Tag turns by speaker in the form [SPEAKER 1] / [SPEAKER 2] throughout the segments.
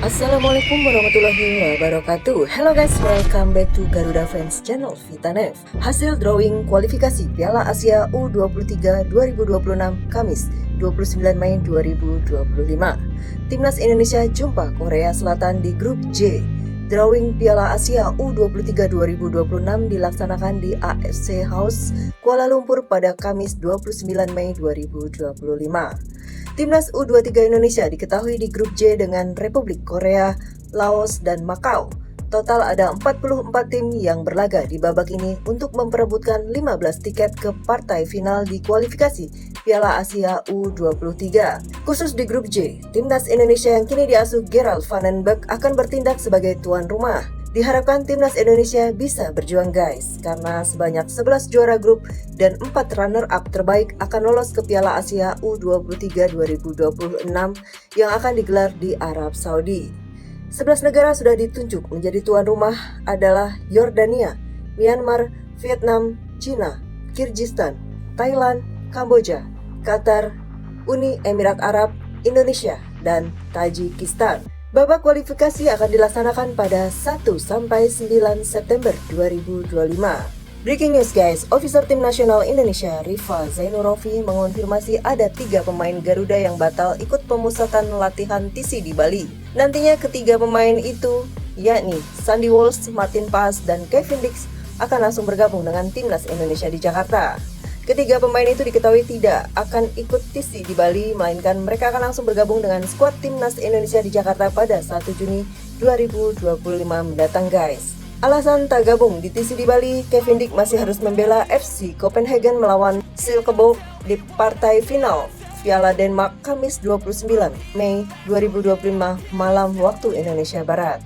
[SPEAKER 1] Assalamualaikum warahmatullahi wabarakatuh. Hello guys, welcome back to Garuda Fans Channel Vitanev. Hasil drawing kualifikasi Piala Asia U23 2026 Kamis 29 Mei 2025. Timnas Indonesia jumpa Korea Selatan di grup J. Drawing Piala Asia U23 2026 dilaksanakan di AFC House Kuala Lumpur pada Kamis 29 Mei 2025. Timnas U23 Indonesia diketahui di grup J dengan Republik Korea, Laos, dan Makau. Total ada 44 tim yang berlaga di babak ini untuk memperebutkan 15 tiket ke partai final di kualifikasi Piala Asia U23. Khusus di grup J, Timnas Indonesia yang kini diasuh Gerald van den Berg akan bertindak sebagai tuan rumah. Diharapkan Timnas Indonesia bisa berjuang guys, karena sebanyak 11 juara grup dan 4 runner-up terbaik akan lolos ke Piala Asia U23 2026 yang akan digelar di Arab Saudi. 11 negara sudah ditunjuk menjadi tuan rumah adalah Yordania, Myanmar, Vietnam, China, Kyrgyzstan, Thailand, Kamboja, Qatar, Uni Emirat Arab, Indonesia, dan Tajikistan. Babak kualifikasi akan dilaksanakan pada 1-9 September 2025. Breaking news guys, officer tim nasional Indonesia Rifa Zainurofi mengonfirmasi ada 3 pemain Garuda yang batal ikut pemusatan latihan TC di Bali. Nantinya ketiga pemain itu, yakni Sandy Walsh, Martin Paes, dan Kevin Dix akan langsung bergabung dengan Timnas Indonesia di Jakarta. Ketiga pemain itu diketahui tidak akan ikut TC di Bali, melainkan mereka akan langsung bergabung dengan skuad Timnas Indonesia di Jakarta pada 1 Juni 2025 mendatang guys. Alasan tak gabung di TC di Bali, Kevin Dix masih harus membela FC Copenhagen melawan Silkeborg di partai final Piala Denmark Kamis 29 Mei 2025 malam waktu Indonesia Barat.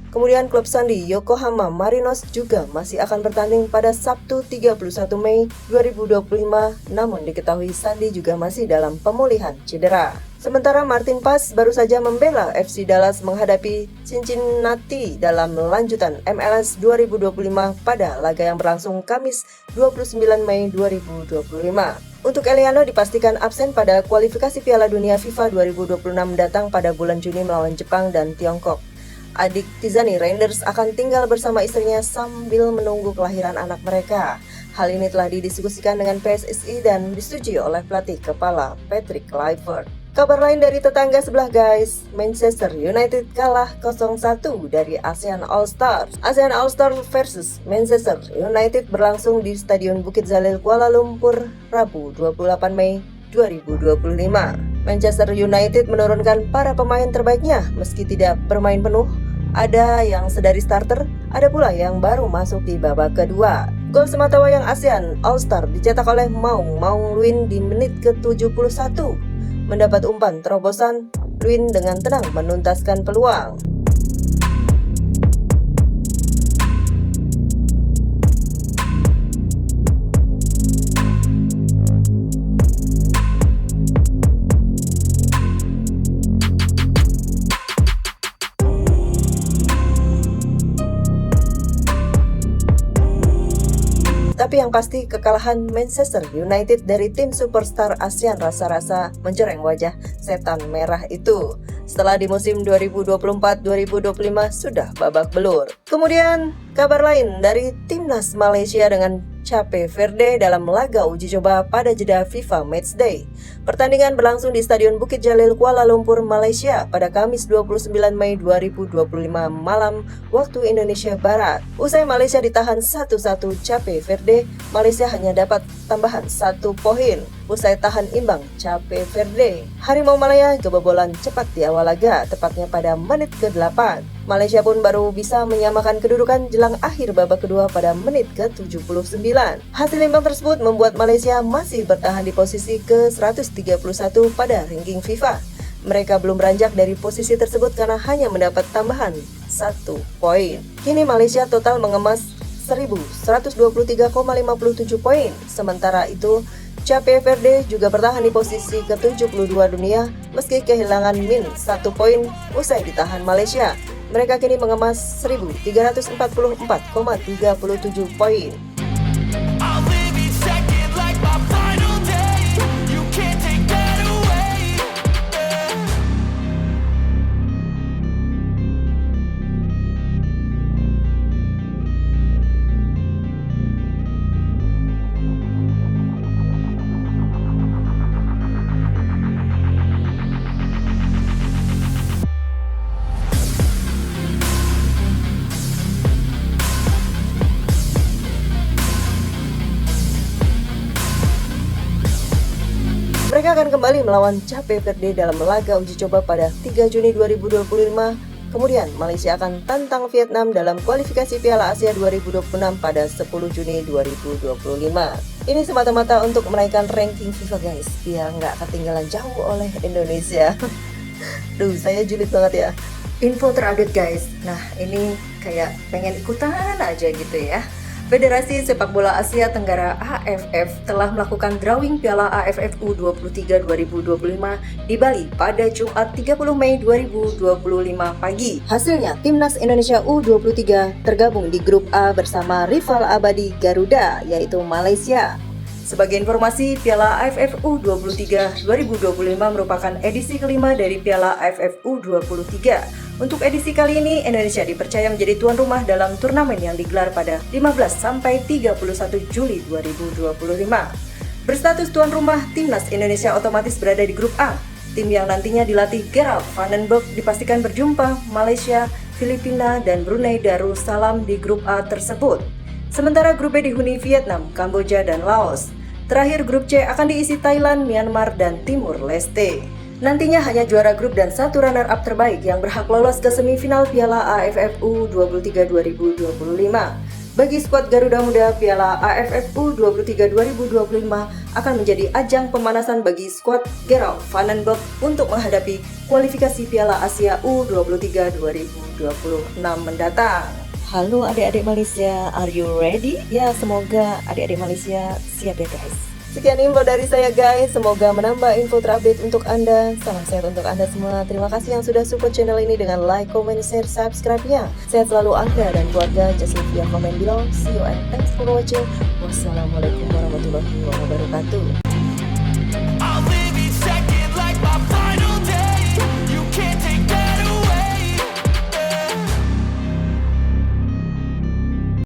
[SPEAKER 1] Kemudian klub Sandy Yokohama Marinos juga masih akan bertanding pada Sabtu 31 Mei 2025, namun diketahui Sandy juga masih dalam pemulihan cedera. Sementara Martin Paes baru saja membela FC Dallas menghadapi Cincinnati dalam lanjutan MLS 2025 pada laga yang berlangsung Kamis 29 Mei 2025. Untuk Eliano dipastikan absen pada kualifikasi Piala Dunia FIFA 2026 datang pada bulan Juni melawan Jepang dan Tiongkok. Adik Tizani Reinders akan tinggal bersama istrinya sambil menunggu kelahiran anak mereka. Hal ini telah didiskusikan dengan PSSI dan disetujui oleh pelatih kepala Patrick Kluivert. Kabar lain dari tetangga sebelah guys, Manchester United kalah 0-1 dari ASEAN All-Stars. ASEAN All-Stars versus Manchester United berlangsung di Stadion Bukit Jalil Kuala Lumpur, Rabu 28 Mei 2025. Manchester United menurunkan para pemain terbaiknya meski tidak bermain penuh. Ada yang sedari starter, ada pula yang baru masuk di babak kedua. Gol sematawayang ASEAN All-Star dicetak oleh Maung Luin di menit ke-71. Mendapat umpan terobosan, Luin dengan tenang menuntaskan peluang. Tapi yang pasti kekalahan Manchester United dari tim superstar ASEAN rasa-rasa mencoreng wajah setan merah itu. Setelah di musim 2024-2025 sudah babak belur. Kemudian kabar lain dari Timnas Malaysia dengan Cape Verde dalam laga uji coba pada jeda FIFA Matchday. Pertandingan berlangsung di Stadion Bukit Jalil Kuala Lumpur, Malaysia pada Kamis 29 Mei 2025 malam waktu Indonesia Barat. Usai Malaysia ditahan 1-1 Cape Verde, Malaysia hanya dapat tambahan 1 poin. Usai tahan imbang Cape Verde, Harimau Malaya kebobolan cepat di awal laga, tepatnya pada menit ke-8. Malaysia pun baru bisa menyamakan kedudukan jelang akhir babak kedua pada menit ke-79. Hasil imbang tersebut membuat Malaysia masih bertahan di posisi ke-131 pada ranking FIFA. Mereka belum beranjak dari posisi tersebut karena hanya mendapat tambahan 1 poin. Kini Malaysia total mengemas 1.123,57 poin. Sementara itu, Cape Verde juga bertahan di posisi ke-72 dunia meski kehilangan min 1 poin usai ditahan Malaysia. Mereka kini mengemas 1.344,37 poin. Mereka akan kembali melawan Cape Verde dalam laga uji coba pada 3 Juni 2025. Kemudian Malaysia akan tantang Vietnam dalam kualifikasi Piala Asia 2026 pada 10 Juni 2025. Ini semata-mata untuk menaikkan ranking FIFA guys, biar nggak ketinggalan jauh oleh Indonesia. Duh, saya julid banget ya. Info terupdate guys, nah ini kayak pengen ikutan aja gitu ya. Federasi Sepak Bola Asia Tenggara AFF telah melakukan drawing Piala AFF U23 2025 di Bali pada Jumat 30 Mei 2025 pagi. Hasilnya, Timnas Indonesia U23 tergabung di grup A bersama rival abadi Garuda, yaitu Malaysia. Sebagai informasi, Piala AFF U23 2025 merupakan edisi kelima dari Piala AFF U23. Untuk edisi kali ini, Indonesia dipercaya menjadi tuan rumah dalam turnamen yang digelar pada 15 sampai 31 Juli 2025. Berstatus tuan rumah, Timnas Indonesia otomatis berada di grup A. Tim yang nantinya dilatih Gerald van den Berg dipastikan berjumpa Malaysia, Filipina, dan Brunei Darussalam di grup A tersebut. Sementara grup B dihuni Vietnam, Kamboja, dan Laos. Terakhir grup C akan diisi Thailand, Myanmar, dan Timur Leste. Nantinya hanya juara grup dan satu runner-up terbaik yang berhak lolos ke semifinal Piala AFF U23 2025. Bagi skuad Garuda Muda, Piala AFF U23 2025 akan menjadi ajang pemanasan bagi skuad Gerald van den Berg untuk menghadapi kualifikasi Piala Asia U23 2026 mendatang. Halo adik-adik Malaysia, are you ready? Ya, semoga adik-adik Malaysia siap ya guys. Sekian info dari saya guys, semoga menambah info terupdate untuk Anda. Salam sehat untuk Anda semua. Terima kasih yang sudah support channel ini dengan like, comment, share, subscribe-nya. Sehat selalu Anda dan keluarga. Just leave your comment below. See you and thanks for watching. Wassalamualaikum warahmatullahi wabarakatuh.